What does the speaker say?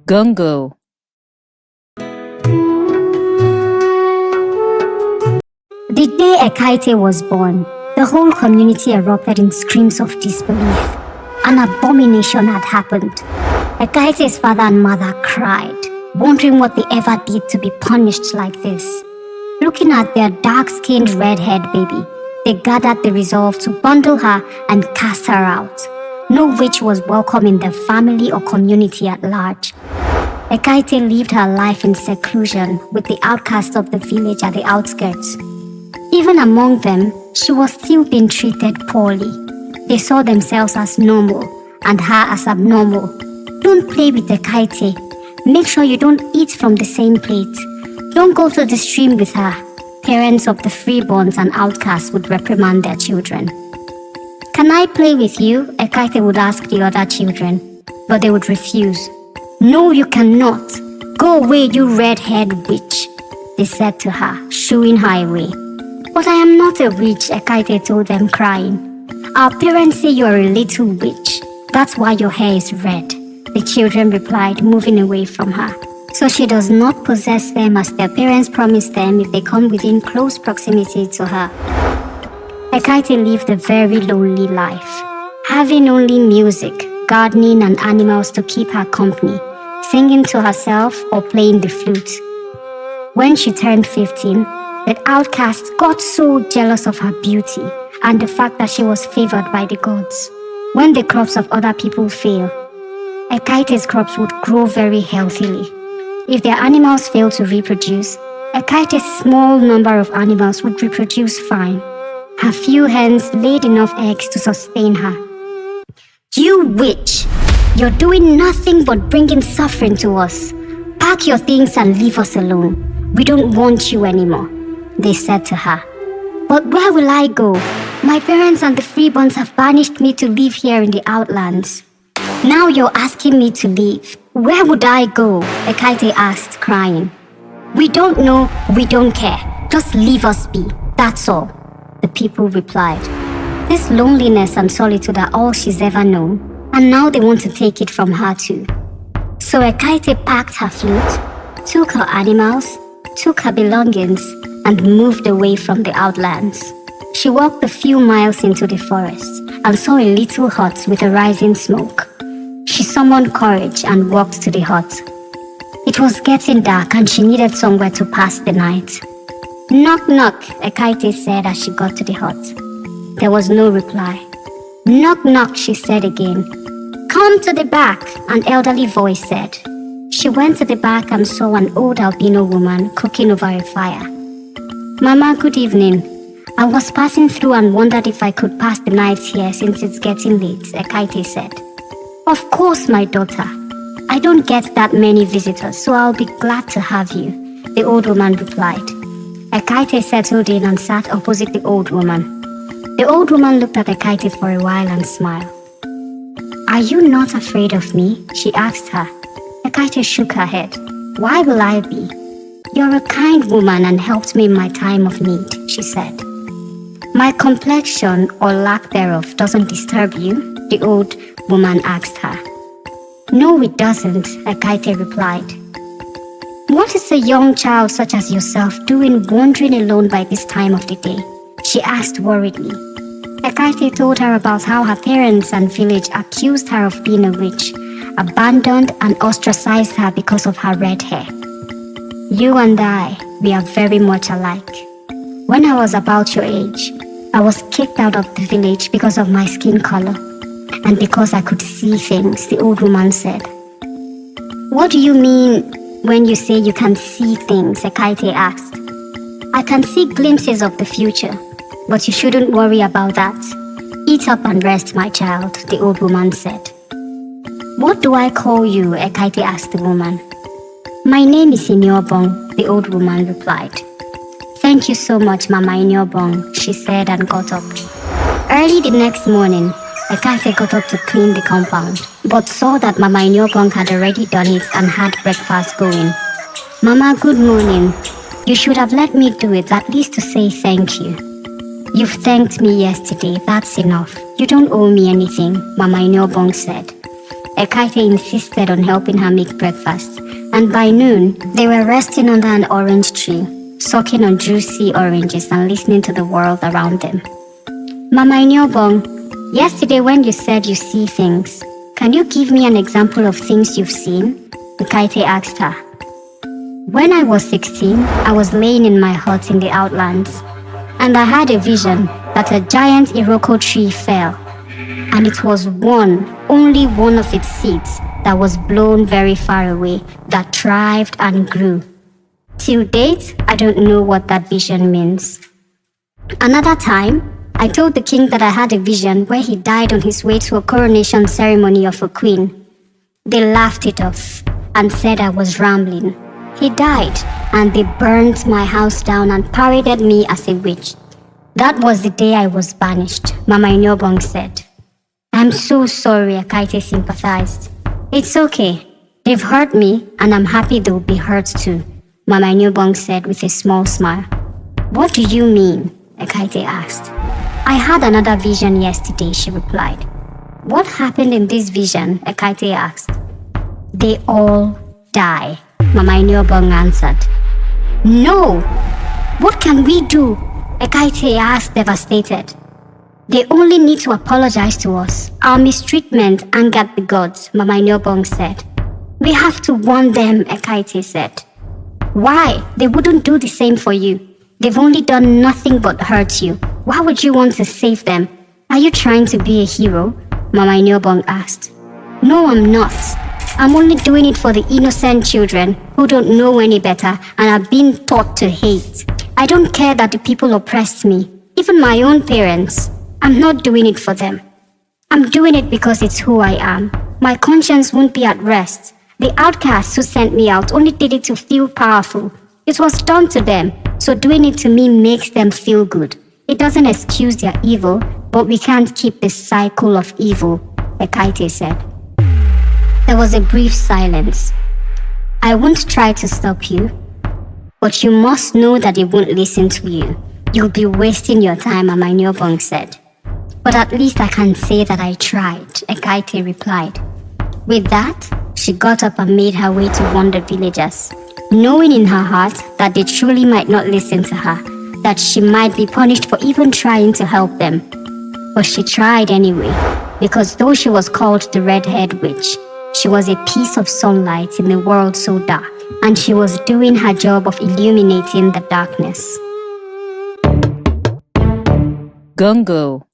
Gungo. The day Ekaete was born, the whole community erupted in screams of disbelief. An abomination had happened. Ekaete's father and mother cried, wondering what they ever did to be punished like this. Looking at their dark-skinned red-haired baby, they gathered the resolve to bundle her and cast her out. No witch was welcome in the family or community at large. Ekaete lived her life in seclusion with the outcasts of the village at the outskirts. Even among them, she was still being treated poorly. They saw themselves as normal and her as abnormal. Don't play with Ekaete. Make sure you don't eat from the same plate. Don't go to the stream with her. Parents of the freeborns and outcasts would reprimand their children. Can I play with you? Ekaete would ask the other children, but they would refuse. No, you cannot. Go away, you red-haired witch, they said to her, shooing her away. But I am not a witch, Ekaete told them, crying. Our parents say you are a little witch. That's why your hair is red, the children replied, moving away from her. So she does not possess them as their parents promised them if they come within close proximity to her. Ekaete lived a very lonely life, having only music, gardening and animals to keep her company, singing to herself or playing the flute. When she turned 15, the outcasts got so jealous of her beauty and the fact that she was favored by the gods. When the crops of other people fail, Ekaete's crops would grow very healthily. If their animals failed to reproduce, Ekaete's small number of animals would reproduce fine. Her few hens laid enough eggs to sustain her. You witch! You're doing nothing but bringing suffering to us. Pack your things and leave us alone. We don't want you anymore, they said to her. But where will I go? My parents and the freeborns have banished me to live here in the outlands. Now you're asking me to leave. Where would I go? Ekaete asked, crying. We don't know, we don't care. Just leave us be, that's all, the people replied. This loneliness and solitude are all she's ever known, and now they want to take it from her too. So Ekaete packed her flute, took her animals, took her belongings, and moved away from the outlands. She walked a few miles into the forest and saw a little hut with a rising smoke. She summoned courage and walked to the hut. It was getting dark and she needed somewhere to pass the night. Knock, knock, Ekaete said as she got to the hut. There was no reply. Knock, knock, she said again. Come to the back, an elderly voice said. She went to the back and saw an old albino woman cooking over a fire. Mama, good evening. I was passing through and wondered if I could pass the night here since it's getting late, Ekaete said. Of course, my daughter. I don't get that many visitors, so I'll be glad to have you, the old woman replied. Ekaete settled in and sat opposite the old woman. The old woman looked at Ekaete for a while and smiled. Are you not afraid of me? She asked her. Ekaete shook her head. Why will I be? You're a kind woman and helped me in my time of need, she said. My complexion or lack thereof doesn't disturb you? The old woman asked her. No, it doesn't, Ekaete replied. What is a young child such as yourself doing wandering alone by this time of the day? She asked worriedly. Ekaete told her about how her parents and village accused her of being a witch, abandoned and ostracized her because of her red hair. You and I, we are very much alike. When I was about your age, I was kicked out of the village because of my skin color and because I could see things, the old woman said. What do you mean when you say you can see things? Ekaete asked. I can see glimpses of the future, but you shouldn't worry about that. Eat up and rest, my child, the old woman said. What do I call you? Ekaete asked the woman. My name is Inyobong, the old woman replied. Thank you so much, Mama Inyobong, she said and got up. Early the next morning, Ekaete got up to clean the compound, but saw that Mama Inyobong had already done it and had breakfast going. Mama, good morning. You should have let me do it, at least to say thank you. You've thanked me yesterday, that's enough. You don't owe me anything, Mama Inyobong said. Ekaete insisted on helping her make breakfast, and by noon, they were resting under an orange tree, sucking on juicy oranges and listening to the world around them. Mama Inyobong, yesterday when you said you see things, can you give me an example of things you've seen? Ekaete asked her. When I was 16, I was laying in my hut in the outlands, and I had a vision that a giant Iroko tree fell, and it was only one of its seeds that was blown very far away, that thrived and grew. Till date, I don't know what that vision means. Another time, I told the king that I had a vision where he died on his way to a coronation ceremony of a queen. They laughed it off and said I was rambling. He died, and they burned my house down and paraded me as a witch. That was the day I was banished, Mama Inyobong said. I'm so sorry, Ekaete sympathized. It's okay. They've hurt me, and I'm happy they'll be hurt too, Mama Inyobong said with a small smile. What do you mean? Ekaete asked. I had another vision yesterday, she replied. What happened in this vision? Ekaete asked. They all die, Mama Inyobong answered. No! What can we do? Ekaete asked, devastated. They only need to apologize to us. Our mistreatment angered the gods, Mama Inyobong said. We have to warn them, Ekaete said. Why? They wouldn't do the same for you. They've only done nothing but hurt you. Why would you want to save them? Are you trying to be a hero? Mama Inyobong asked. No, I'm not. I'm only doing it for the innocent children who don't know any better and are being taught to hate. I don't care that the people oppressed me, even my own parents. I'm not doing it for them. I'm doing it because it's who I am. My conscience won't be at rest. The outcasts who sent me out only did it to feel powerful. It was done to them, so doing it to me makes them feel good. It doesn't excuse their evil, but we can't keep this cycle of evil, Ekaete said. There was a brief silence. I won't try to stop you, but you must know that they won't listen to you. You'll be wasting your time, Mama Inyobong said. But at least I can say that I tried, Ekaete replied. With that, she got up and made her way to warn the villagers, knowing in her heart that they truly might not listen to her, that she might be punished for even trying to help them. But she tried anyway, because though she was called the Red-Haired Witch, she was a piece of sunlight in a world so dark, and she was doing her job of illuminating the darkness. Gungo.